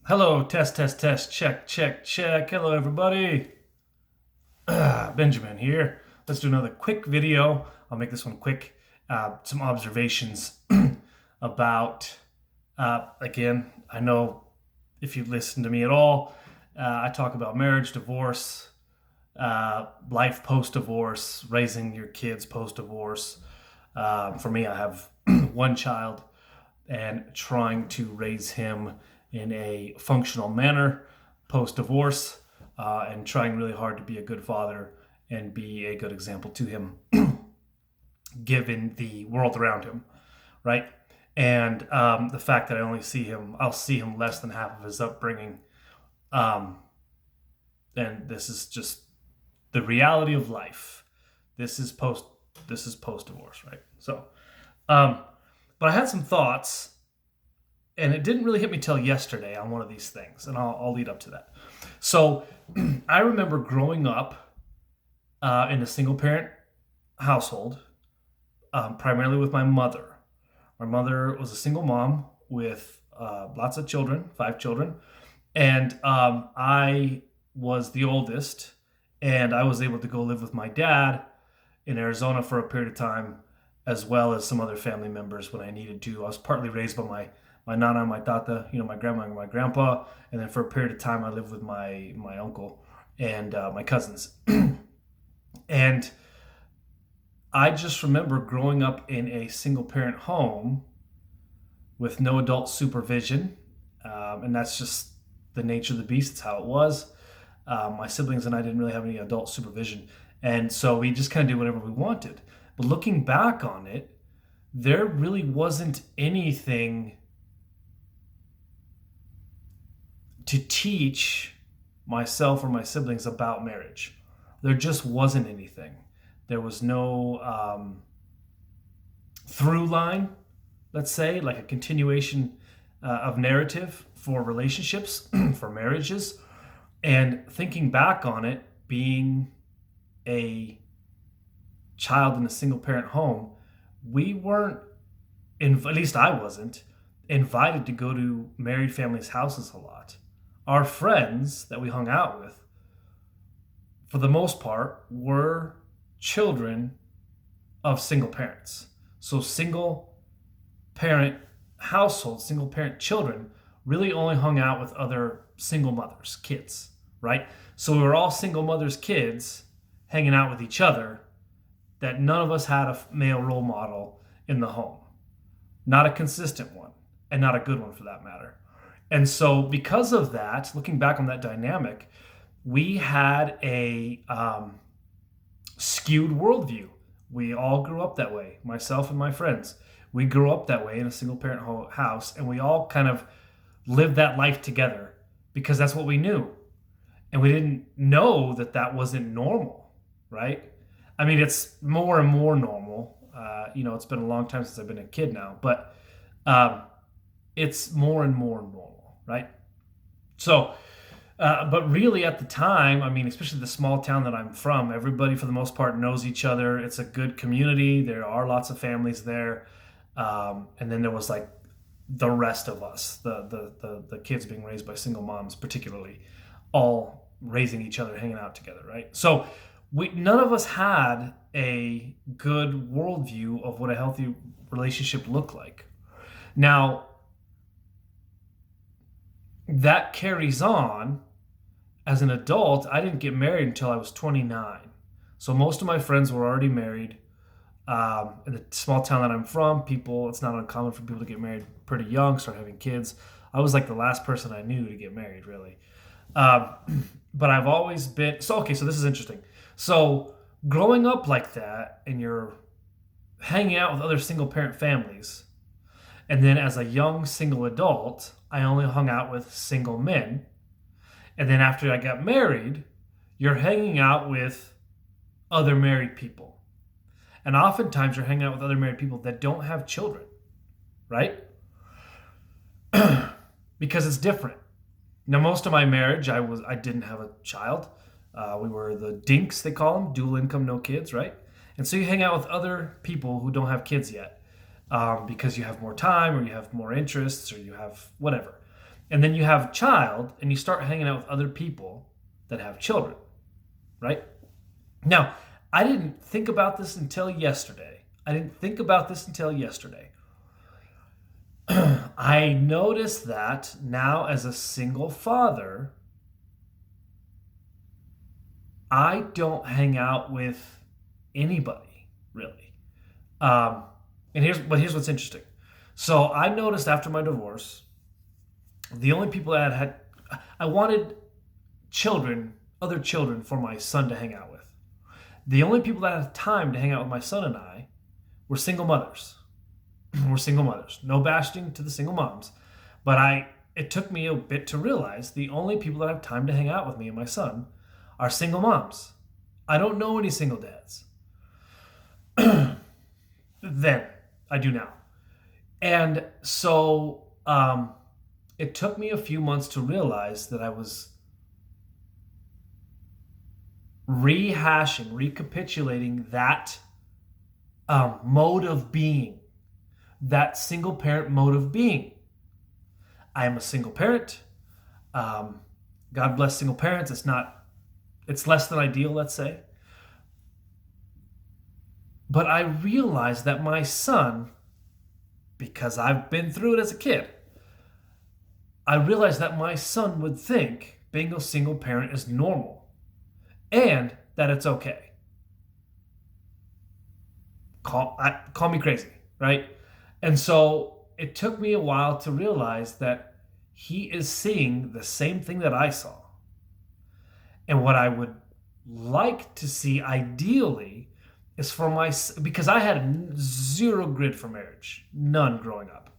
Hello, test, test, test, check, check, check. Hello, everybody. Benjamin here. Let's do another quick video. I'll make this one quick. Some observations about, again, I know if you listen to me at all, I talk about marriage, divorce, life post divorce, raising your kids post divorce. For me, I have one child and trying to raise him in a functional manner post divorce, and trying really hard to be a good father and be a good example to him given the world around him, right? And the fact that I'll see him less than half of his upbringing. Um, and this is just the reality of life. This is post. This is post divorce, right? So, um, but I had some thoughts, and it didn't really hit me till yesterday on one of these things, and I'll lead up to that. So, I remember growing up in a single parent household, primarily with my mother. My mother was a single mom with lots of children, 5 children, and I was the oldest, and I was able to go live with my dad in Arizona for a period of time, as well as some other family members when I needed to. I was partly raised by my nana, my tata, my grandma and my grandpa, and then for a period of time I lived with my uncle and my cousins. And I just remember growing up in a single parent home with no adult supervision, and that's just the nature of the beast. It's how it was. My siblings and I didn't really have any adult supervision, and so we just kind of did whatever we wanted. But looking back on it, there really wasn't anything to teach myself or my siblings about marriage. There just wasn't anything. There was no through line, let's say, like a continuation of narrative for relationships, for marriages. And thinking back on it, being a child in a single parent home, we weren't, at least I wasn't, invited to go to married families' houses a lot. Our friends that we hung out with, for the most part, were children of single parents. So single parent households, single parent children really only hung out with other single mothers, kids, right? So we were all single mothers' kids hanging out with each other, that none of us had a male role model in the home. Not a consistent one, and not a good one for that matter. And so, because of that, looking back on that dynamic, we had a skewed worldview. We all grew up that way, myself and my friends. We grew up that way in a single parent house, and we all kind of lived that life together because that's what we knew. And we didn't know that that wasn't normal, right? I mean, it's more and more normal. It's been a long time since I've been a kid now, but it's more and more normal, right? So, but really at the time, I mean, especially the small town that I'm from, everybody for the most part knows each other. It's a good community. There are lots of families there. And then there was like the rest of us, the kids being raised by single moms, particularly, all raising each other, hanging out together, right? So none of us had a good worldview of what a healthy relationship looked like. Now, that carries on. As an adult, I didn't get married until I was 29. So most of my friends were already married. In the small town that I'm from, it's not uncommon for people to get married pretty young, start having kids. I was like the last person I knew to get married, really. But I've always been, so this is interesting. So growing up like that, and you're hanging out with other single parent families, and then as a young single adult, I only hung out with single men. And then after I got married, you're hanging out with other married people. And oftentimes you're hanging out with other married people that don't have children, right? Because it's different. Now, most of my marriage, I didn't have a child. We were the dinks, they call them, dual income, no kids, right? And so you hang out with other people who don't have kids yet, because you have more time, or you have more interests, or you have whatever. And then you have a child and you start hanging out with other people that have children, right? Now, I didn't think about this until yesterday. I noticed that now as a single father, I don't hang out with anybody really. Um, and here's what's interesting. So I noticed after my divorce, the only people that I wanted children, other children for my son to hang out with. The only people that had time to hang out with my son and I were single mothers. Were single mothers. No bashing to the single moms, but it took me a bit to realize the only people that have time to hang out with me and my son are single moms. I don't know any single dads. Then I do now. And so it took me a few months to realize that I was recapitulating that mode of being, that single parent mode of being. I am a single parent. God bless single parents. It's less than ideal, let's say. But I realized that my son, because I've been through it as a kid, I realized that my son would think being a single parent is normal and that it's okay. Call me crazy, right? And so it took me a while to realize that he is seeing the same thing that I saw. And what I would like to see ideally is because I had zero grid for marriage, none growing up.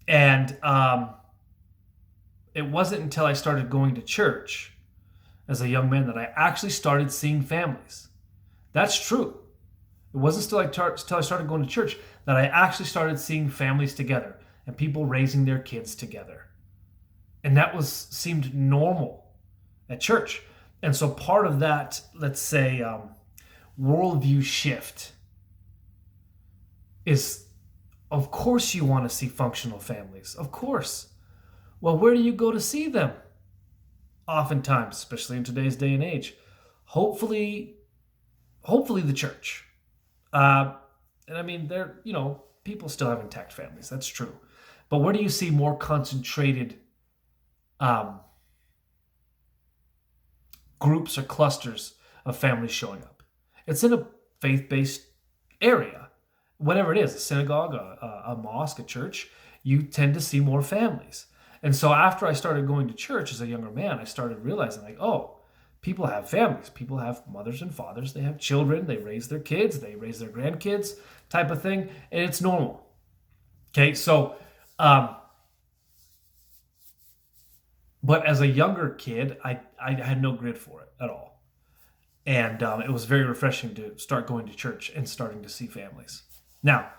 And it wasn't until I started going to church as a young man that I actually started seeing families. That's true. It wasn't until I started going to church that I actually started seeing families together and people raising their kids together. And that seemed normal at church. And so part of that, let's say, worldview shift is, of course you want to see functional families. Of course. Well, where do you go to see them? Oftentimes, especially in today's day and age, hopefully the church. And I mean, people still have intact families. That's true. But where do you see more concentrated groups or clusters of families showing up? It's in a faith-based area. Whatever it is, a synagogue, a mosque, a church, you tend to see more families. And so after I started going to church as a younger man, I started realizing people have families. People have mothers and fathers. They have children. They raise their kids. They raise their grandkids type of thing. And it's normal. Okay, so, but as a younger kid, I had no grid for it at all. And it was very refreshing to start going to church and starting to see families. Now,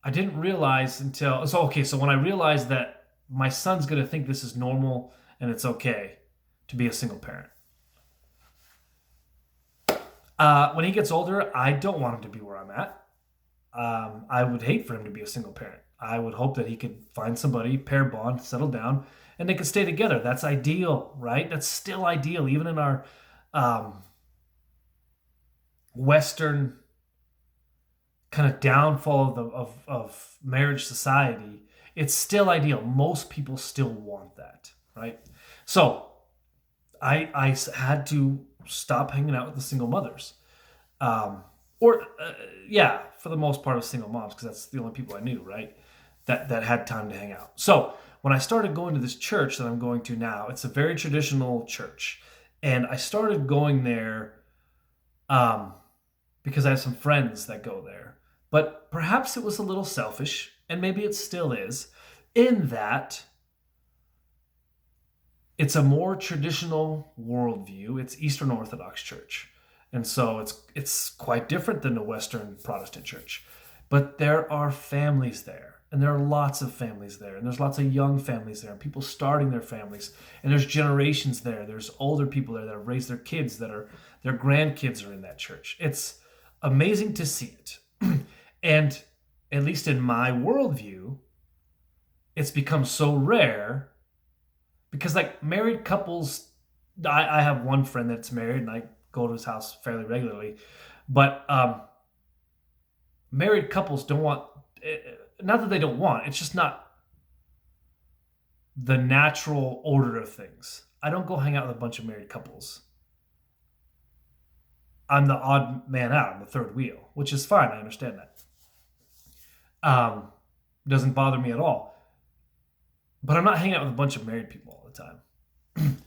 I didn't realize so when I realized that my son's going to think this is normal and it's okay to be a single parent. When he gets older, I don't want him to be where I'm at. I would hate for him to be a single parent. I would hope that he could find somebody, pair bond, settle down, and they could stay together. That's ideal, right? That's still ideal, even in our Western kind of downfall of marriage society. It's still ideal. Most people still want that, right? So I had to stop hanging out with the single mothers. For the most part, of single moms, because that's the only people I knew, right? That had time to hang out. So when I started going to this church that I'm going to now, it's a very traditional church. And I started going there because I have some friends that go there. But perhaps it was a little selfish, and maybe it still is, in that it's a more traditional worldview. It's Eastern Orthodox Church. And so it's quite different than a Western Protestant church. But there are families there, and there are lots of families there, and there's lots of young families there, and people starting their families, and there's generations there. There's older people there that have raised their kids, their grandkids are in that church. It's amazing to see it. And at least in my worldview, it's become so rare because like married couples, I have one friend that's married and I go to his house fairly regularly, but married couples don't want, not that they don't want, it's just not the natural order of things. I don't go hang out with a bunch of married couples. I'm the odd man out. I'm the third wheel, which is fine. I understand that. Doesn't bother me at all. But I'm not hanging out with a bunch of married people all the time.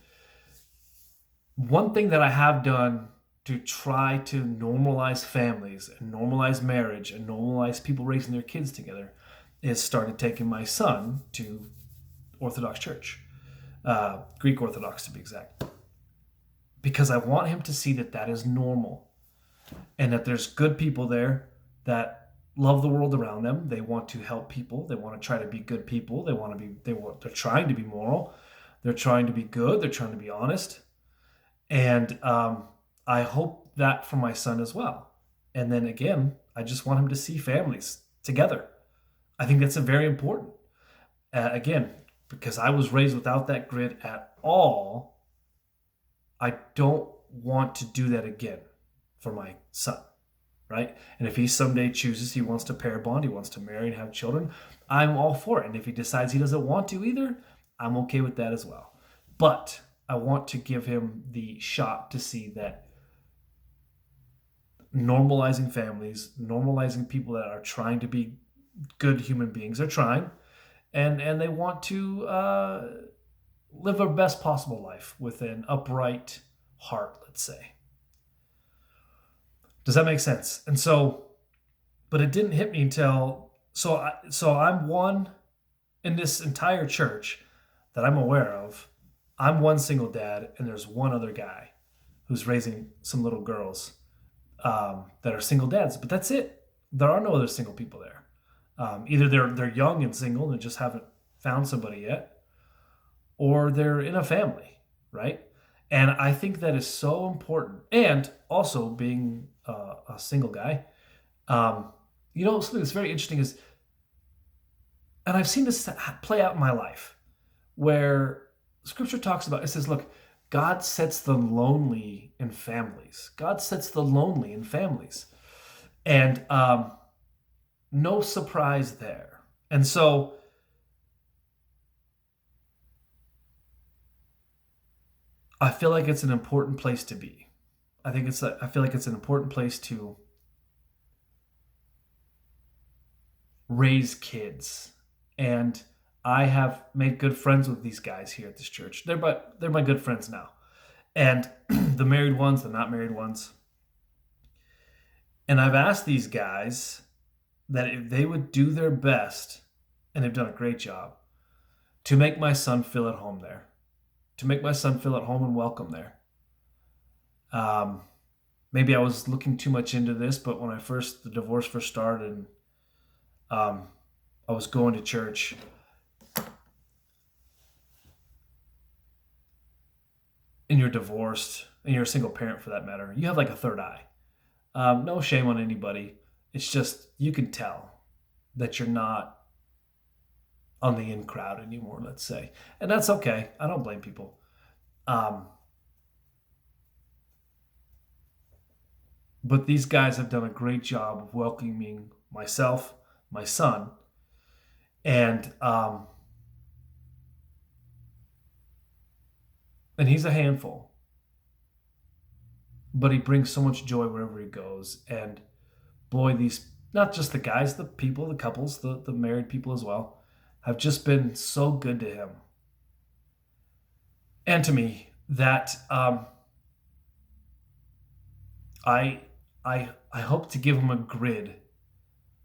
One thing that I have done to try to normalize families and normalize marriage and normalize people raising their kids together is started taking my son to Orthodox Church, Greek Orthodox to be exact, because I want him to see that that is normal and that there's good people there that love the world around them. They want to help people. They want to try to be good people. They're trying to be moral. They're trying to be good. They're trying to be honest. And I hope that for my son as well. And then again, I just want him to see families together. I think that's a very important. Again, because I was raised without that grid at all, I don't want to do that again for my son, right? And if he someday chooses he wants to pair bond, he wants to marry and have children, I'm all for it. And if he decides he doesn't want to either, I'm okay with that as well. But I want to give him the shot to see that normalizing families, normalizing people that are trying to be good human beings, are trying, and they want to live their best possible life with an upright heart, let's say. Does that make sense? And so, but it didn't hit me until I'm one in this entire church that I'm aware of. I'm one single dad, and there's one other guy who's raising some little girls that are single dads. But that's it. There are no other single people there. Either they're young and single and just haven't found somebody yet, or they're in a family, right? And I think that is so important. And also being a single guy, something that's very interesting is, and I've seen this play out in my life, where Scripture talks about, it says, look, God sets the lonely in families. God sets the lonely in families. And no surprise there. And so I feel like it's an important place to be. I feel like it's an important place to raise kids. And I have made good friends with these guys here at this church. They're my good friends now. And the married ones, the not married ones. And I've asked these guys that if they would do their best, and they've done a great job, to make my son feel at home there. To make my son feel at home and welcome there. Maybe I was looking too much into this, but when the divorce first started, and I was going to church, and you're divorced, and you're a single parent for that matter, you have like a third eye. No shame on anybody. It's just, you can tell that you're not on the in crowd anymore, let's say. And that's okay. I don't blame people. But these guys have done a great job of welcoming myself, my son, and he's a handful. But he brings so much joy wherever he goes. And boy, these, not just the guys, the people, the couples, the married people as well, have just been so good to him and to me that I hope to give him a grid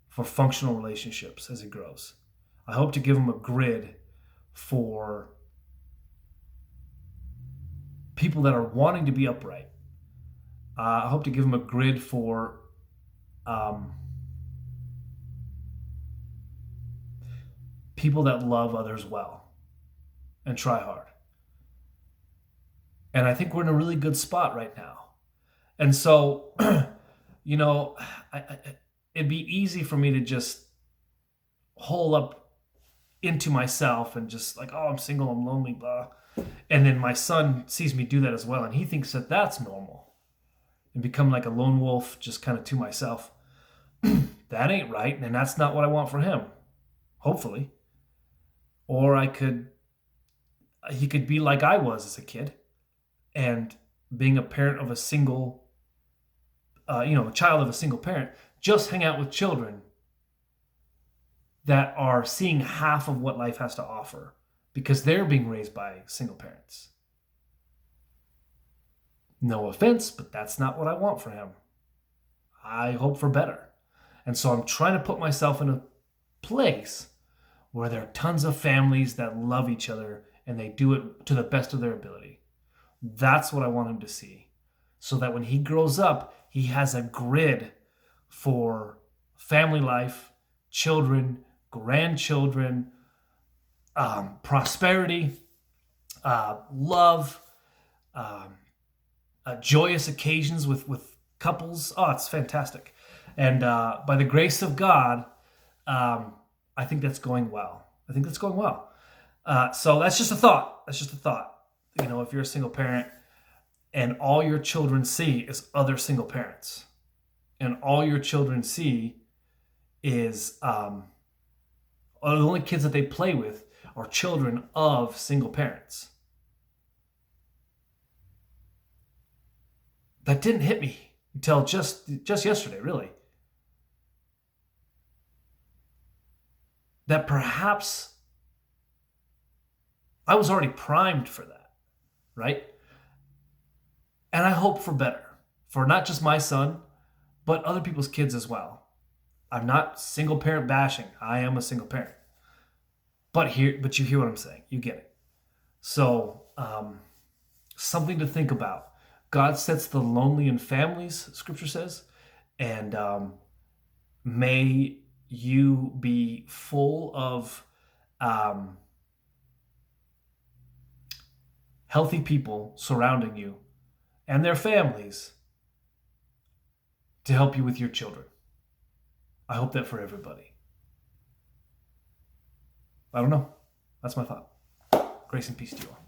for functional relationships as he grows. I hope to give him a grid for people that are wanting to be upright. I hope to give him a grid for people that love others well and try hard. And I think we're in a really good spot right now. And so, it'd be easy for me to just hole up into myself and just like, oh, I'm single, I'm lonely, blah. And then my son sees me do that as well, and he thinks that that's normal and become like a lone wolf, just kind of to myself. That ain't right, and that's not what I want for him, hopefully. Or he could be like I was as a kid, and being a parent of a single, a child of a single parent, just hang out with children that are seeing half of what life has to offer because they're being raised by single parents. No offense, but that's not what I want for him. I hope for better. And so I'm trying to put myself in a place where there are tons of families that love each other and they do it to the best of their ability. That's what I want him to see. So that when he grows up, he has a grid for family life, children, grandchildren, prosperity, love, joyous occasions with couples. Oh, it's fantastic. And by the grace of God, I think that's going well. So that's just a thought. If you're a single parent and all your children see is other single parents, and all your children see is the only kids that they play with are children of single parents. That didn't hit me until just yesterday, really. That perhaps I was already primed for that, right? And I hope for better, for not just my son, but other people's kids as well. I'm not single parent bashing. I am a single parent. But you hear what I'm saying. You get it. So, something to think about. God sets the lonely in families, Scripture says, and may you be full of healthy people surrounding you and their families to help you with your children. I hope that for everybody. I don't know. That's my thought. Grace and peace to you all.